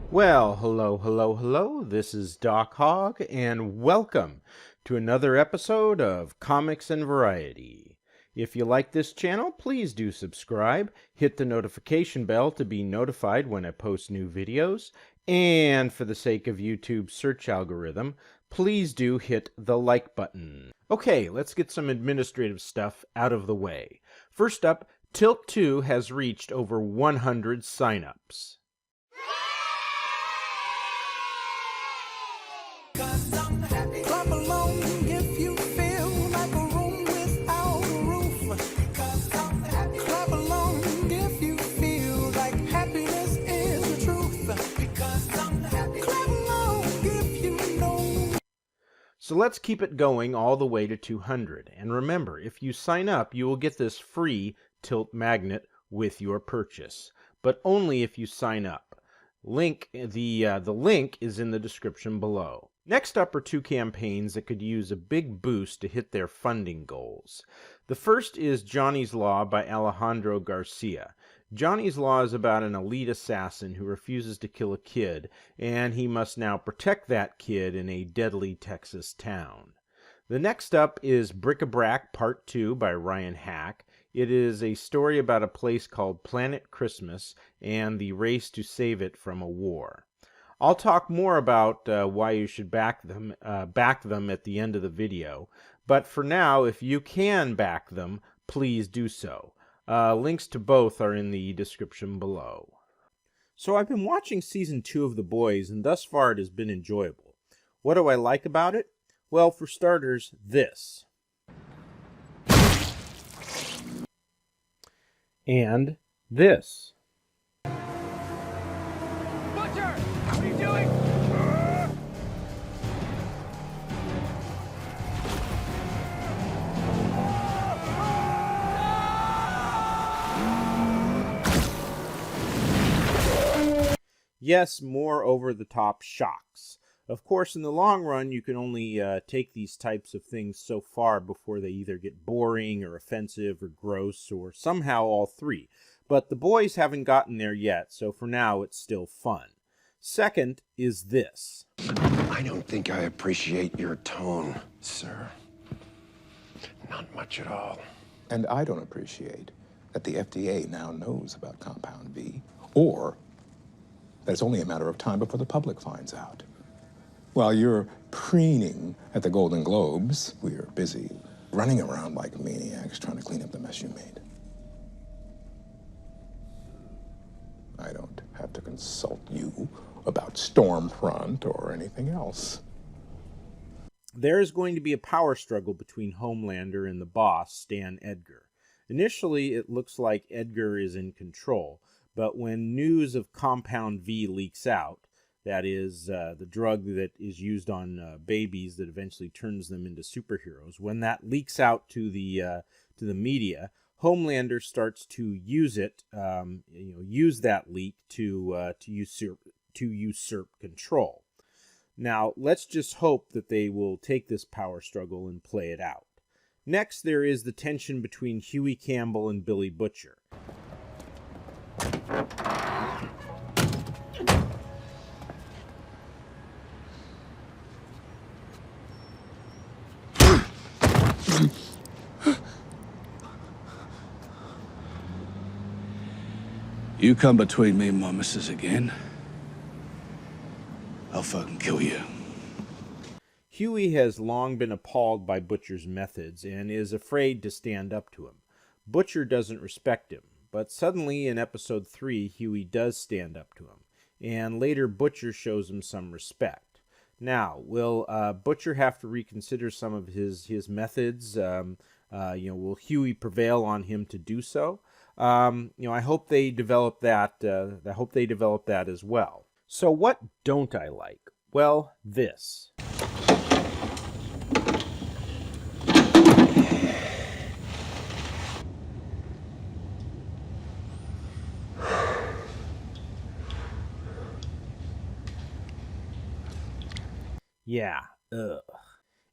Well, hello. This is Doc Hogg, and welcome to another episode of Comics and Variety. If you like this channel, please do subscribe, hit the notification bell to be notified when I post new videos, and for the sake of YouTube's search algorithm, please do hit the like button. Okay, let's get some administrative stuff out of the way. First up, Tilt 2 has reached over 100 signups. Clap along if you feel like a room without a roof. Clap along if you feel like happiness is the truth. Clap along if you know. So let's keep it going all the way to 200. And remember, if you sign up, you will get this free tilt magnet with your purchase, but only if you sign up. The link is in the description below. Next up are two campaigns that could use a big boost to hit their funding goals. The first is Johnny's Law by Alejandro Garcia. Johnny's Law is about an elite assassin who refuses to kill a kid, and he must now protect that kid in a deadly Texas town. The next up is Bric-a-Brac Part 2 by Ryan Hack. It is a story about a place called Planet Christmas and the race to save it from a war. I'll talk more about why you should back them at the end of the video, but for now, if you can back them, please do so. Links to both are in the description below. So I've been watching Season 2 of The Boys, and thus far it has been enjoyable. What do I like about it? Well, for starters, this. And this. Butcher! What are you doing? Yes, more over-the-top shocks. Of course, in the long run, you can only take these types of things so far before they either get boring or offensive or gross or somehow all three. But the boys haven't gotten there yet, so for now it's still fun. Second is this. I don't think I appreciate your tone, sir. Not much at all. And I don't appreciate that the FDA now knows about Compound V, or that it's only a matter of time before the public finds out. While you're preening at the Golden Globes, we're busy running around like maniacs trying to clean up the mess you made. I don't have to consult you about Stormfront or anything else. There is going to be a power struggle between Homelander and the boss, Stan Edgar. Initially, it looks like Edgar is in control, but when news of Compound V leaks out, that is, the drug that is used on babies that eventually turns them into superheroes, when that leaks out to the media, Homelander starts to use it, use that leak to usurp control. Now, let's just hope that they will take this power struggle and play it out. Next, there is the tension between Huey Campbell and Billy Butcher. You come between me and my missus again, I'll fucking kill you. Huey has long been appalled by Butcher's methods and is afraid to stand up to him. Butcher doesn't respect him, but suddenly in episode 3, Huey does stand up to him, and later Butcher shows him some respect. Now, will Butcher have to reconsider some of his methods? Will Huey prevail on him to do so? I hope they develop that. I hope they develop that as well. So what don't I like? Well, this. Yeah, ugh.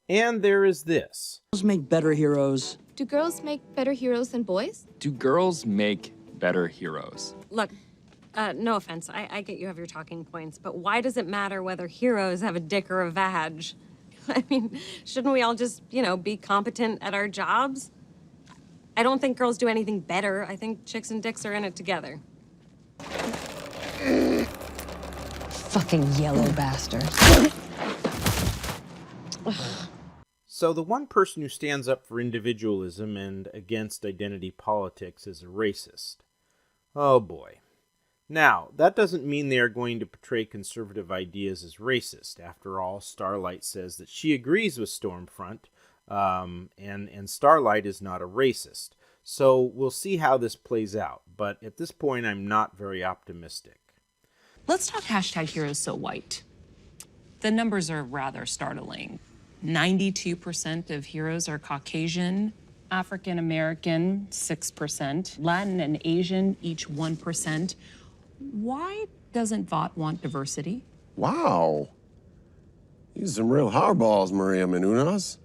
And there is this. Girls make better heroes. Do girls make better heroes than boys? Do girls make better heroes? Look, No offense, I get you have your talking points, but why does it matter whether heroes have a dick or a vag? I mean, shouldn't we all just, be competent at our jobs? I don't think girls do anything better. I think chicks and dicks are in it together. Fucking yellow bastard. So the one person who stands up for individualism and against identity politics is a racist. Oh boy. Now, that doesn't mean they are going to portray conservative ideas as racist. After all, Starlight says that she agrees with Stormfront, and Starlight is not a racist. So we'll see how this plays out, but at this point I'm not very optimistic. Let's talk hashtag Heroes So White. The numbers are rather startling. 92% of heroes are Caucasian, African American, 6%, Latin and Asian, each 1%. Why doesn't VOT want diversity? Wow. These are some real hardballs, Maria Menounos.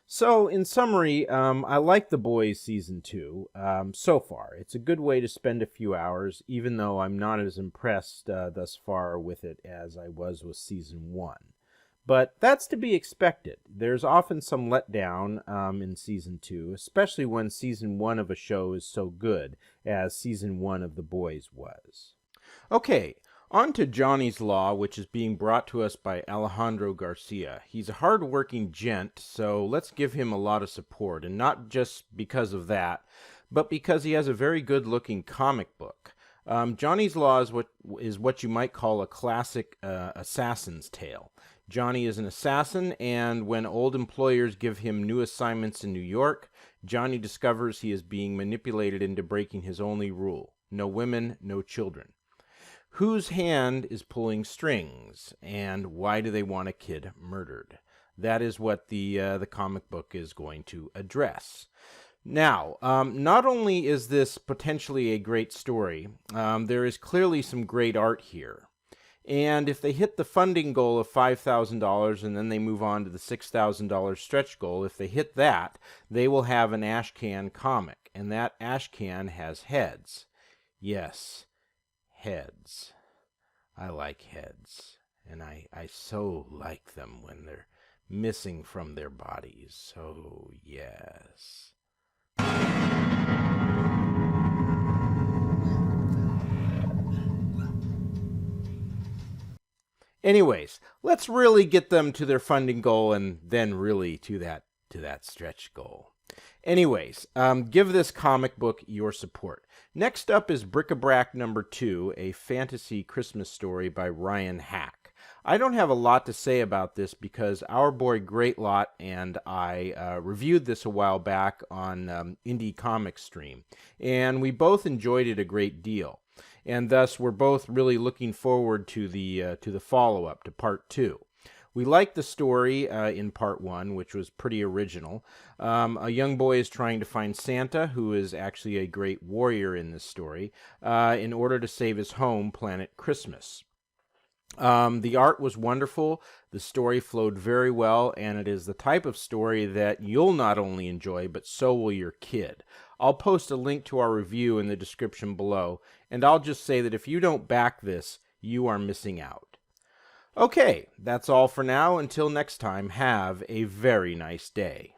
So, in summary, I like The Boys Season 2 so far. It's a good way to spend a few hours, even though I'm not as impressed thus far with it as I was with Season 1. But that's to be expected. There's often some letdown in Season 2, especially when Season 1 of a show is so good as Season 1 of The Boys was. Okay, on to Johnny's Law, which is being brought to us by Alejandro Garcia. He's a hard-working gent, so let's give him a lot of support, and not just because of that, but because he has a very good-looking comic book. Johnny's Law is what you might call a classic assassin's tale. Johnny is an assassin, and when old employers give him new assignments in New York, Johnny discovers he is being manipulated into breaking his only rule: no women, no children. Whose hand is pulling strings, and why do they want a kid murdered? That is what the comic book is going to address. Now, not only is this potentially a great story, there is clearly some great art here. And if they hit the funding goal of $5,000 and then they move on to the $6,000 stretch goal, if they hit that, they will have an Ashcan comic. And that Ashcan has heads. Yes, heads. I like heads. And I so like them when they're missing from their bodies. So, yes. Anyways, let's really get them to their funding goal and then really to that stretch goal. Anyways, give this comic book your support. Next up is Bric-a-Brac number 2, a fantasy Christmas story by Ryan Hack. I don't have a lot to say about this because our boy Greatlot and I reviewed this a while back on Indie Comics Stream, and we both enjoyed it a great deal. And thus, we're both really looking forward to the follow-up, to Part 2. We liked the story in Part 1, which was pretty original. A young boy is trying to find Santa, who is actually a great warrior in this story, in order to save his home, Planet Christmas. The art was wonderful, the story flowed very well, and it is the type of story that you'll not only enjoy, but so will your kid. I'll post a link to our review in the description below, and I'll just say that if you don't back this, you are missing out. Okay, that's all for now. Until next time, have a very nice day.